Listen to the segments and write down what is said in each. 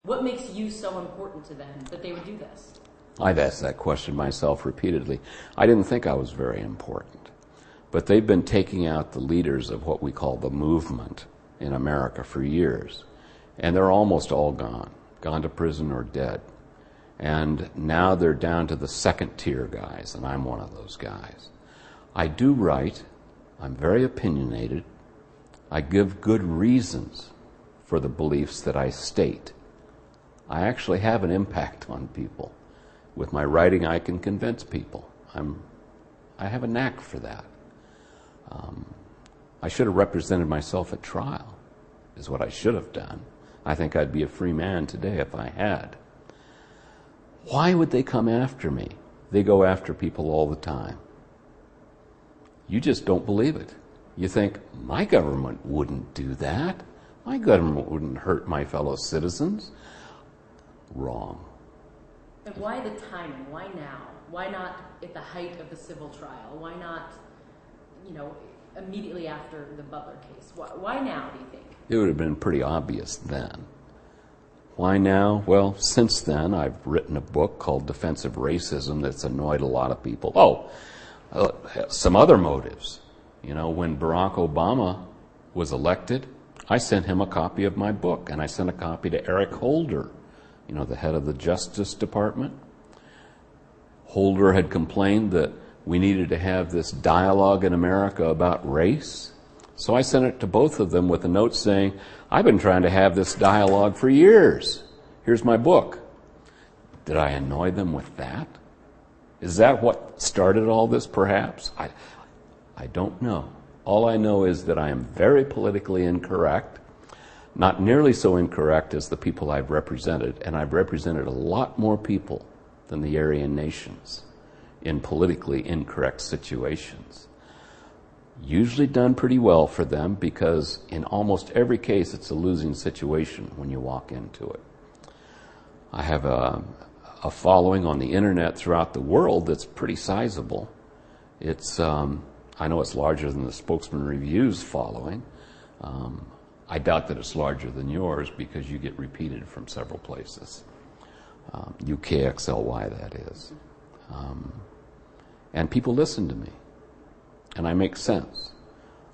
What makes you so important to them that they would do this? I've asked that question myself repeatedly. I didn't think I was very important. But they've been taking out the leaders of what we call the movement in America for years. And they're almost all gone to prison or dead. And now they're down to the second tier guys, and I'm one of those guys. I do write. I'm very opinionated. I give good reasons for the beliefs that I state. I actually have an impact on people. With my writing, I can convince people. I have a knack for that. I should have represented myself at trial, is what I should have done. I think I'd be a free man today if I had. Why would they come after me? They go after people all the time. You just don't believe it. You think, my government wouldn't do that. My government wouldn't hurt my fellow citizens. Wrong. And why the timing? Why now? Why not at the height of the civil trial? Why not, immediately after the Butler case? Why now, do you think? It would have been pretty obvious then. Why now? Well, since then, I've written a book called Defensive Racism that's annoyed a lot of people. Some other motives. When Barack Obama was elected, I sent him a copy of my book, and I sent a copy to Eric Holder, the head of the Justice Department. Holder had complained that we needed to have this dialogue in America about race. So I sent it to both of them with a note saying, I've been trying to have this dialogue for years. Here's my book. Did I annoy them with that? Is that what started all this, perhaps? I don't know. All I know is that I am very politically incorrect, not nearly so incorrect as the people I've represented, and I've represented a lot more people than the Aryan nations in politically incorrect situations. Usually done pretty well for them because in almost every case it's a losing situation when you walk into it. I have a following on the internet throughout the world that's pretty sizable. I know it's larger than the Spokesman Review's following. I doubt that it's larger than yours because you get repeated from several places. UKXLY, that is. And people listen to me. And I make sense.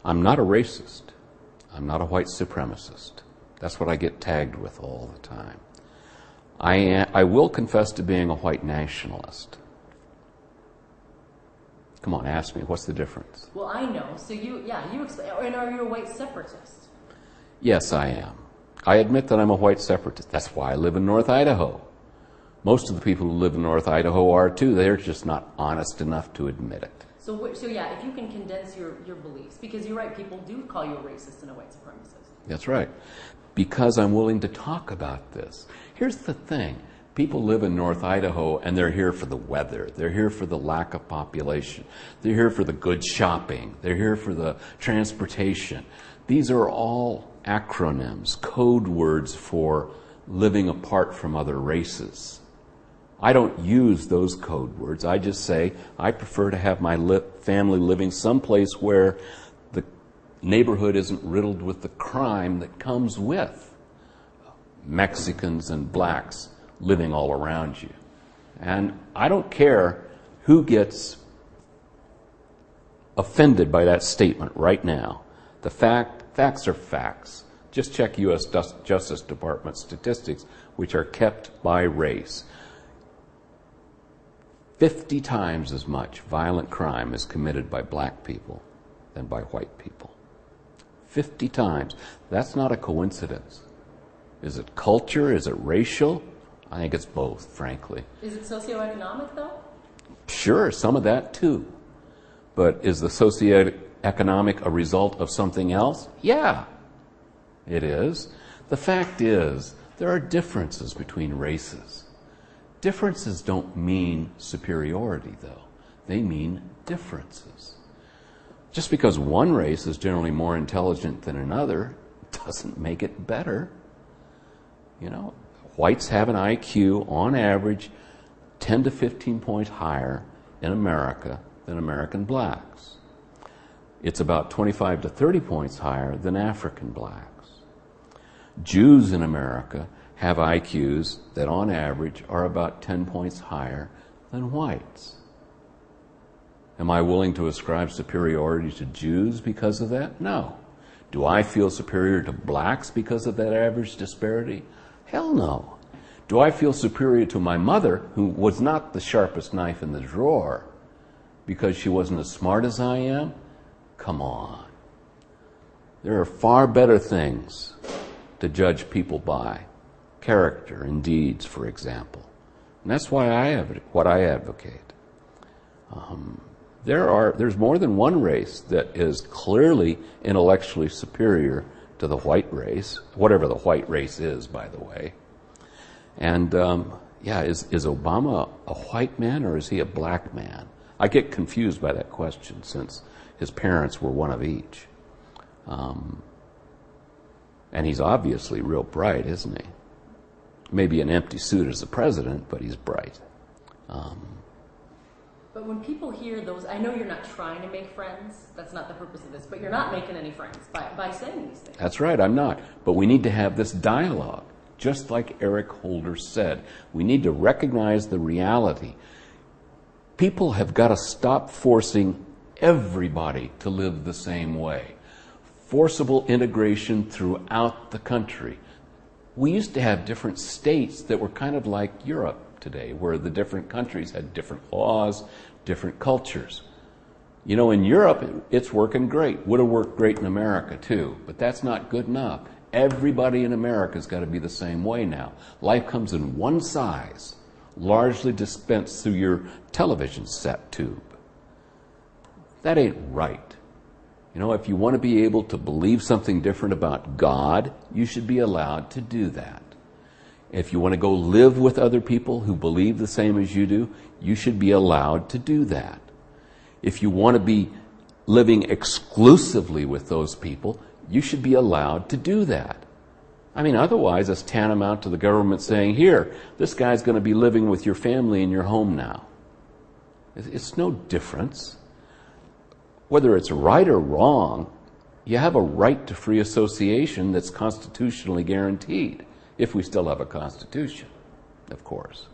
I'm not a racist. I'm not a white supremacist. That's what I get tagged with all the time. I will confess to being a white nationalist. Come on, ask me, what's the difference? Well, I know. So you explain. And are you a white separatist? Yes, I am. I admit that I'm a white separatist. That's why I live in North Idaho. Most of the people who live in North Idaho are too. They're just not honest enough to admit it. So if you can condense your beliefs, because you're right, people do call you a racist and a white supremacist. That's right. Because I'm willing to talk about this. Here's the thing. People live in North Idaho and they're here for the weather. They're here for the lack of population. They're here for the good shopping. They're here for the transportation. These are all acronyms, code words for living apart from other races. I don't use those code words. I just say I prefer to have my family living someplace where the neighborhood isn't riddled with the crime that comes with Mexicans and blacks living all around you. And I don't care who gets offended by that statement right now. The facts are facts. Just check U.S. Justice Department statistics, which are kept by race. 50 times as much violent crime is committed by black people than by white people. 50 times. That's not a coincidence. Is it culture? Is it racial? I think it's both, frankly. Is it socioeconomic, though? Sure, some of that too. But is the socioeconomic a result of something else? Yeah, it is. The fact is, there are differences between races. Differences don't mean superiority, though. They mean differences. Just because one race is generally more intelligent than another doesn't make it better. Whites have an IQ, on average, 10 to 15 points higher in America than American blacks. It's about 25 to 30 points higher than African blacks. Jews in America have IQs that on average are about 10 points higher than whites. Am I willing to ascribe superiority to Jews because of that? No. Do I feel superior to blacks because of that average disparity? Hell no. Do I feel superior to my mother, who was not the sharpest knife in the drawer, because she wasn't as smart as I am? Come on. There are far better things to judge people by. Character and deeds, for example. And that's why what I advocate. There's more than one race that is clearly intellectually superior to the white race, whatever the white race is, by the way. And is Obama a white man or is he a black man? I get confused by that question since his parents were one of each. And he's obviously real bright, isn't he? Maybe an empty suit as a president, but he's bright. But when people hear those, I know you're not trying to make friends. That's not the purpose of this. But you're not making any friends by saying these things. That's right, I'm not. But we need to have this dialogue. Just like Eric Holder said, we need to recognize the reality. People have got to stop forcing everybody to live the same way. Forcible integration throughout the country. We used to have different states that were kind of like Europe today, where the different countries had different laws, different cultures. You know, in Europe, it's working great. Would have worked great in America, too. But that's not good enough. Everybody in America's got to be the same way now. Life comes in one size, largely dispensed through your television set tube. That ain't right. You know, if you want to be able to believe something different about God, you should be allowed to do that. If you want to go live with other people who believe the same as you do, you should be allowed to do that. If you want to be living exclusively with those people, you should be allowed to do that. I mean, otherwise it's tantamount to the government saying, here, this guy's going to be living with your family in your home now. It's no difference. Whether it's right or wrong, you have a right to free association that's constitutionally guaranteed, if we still have a constitution, of course.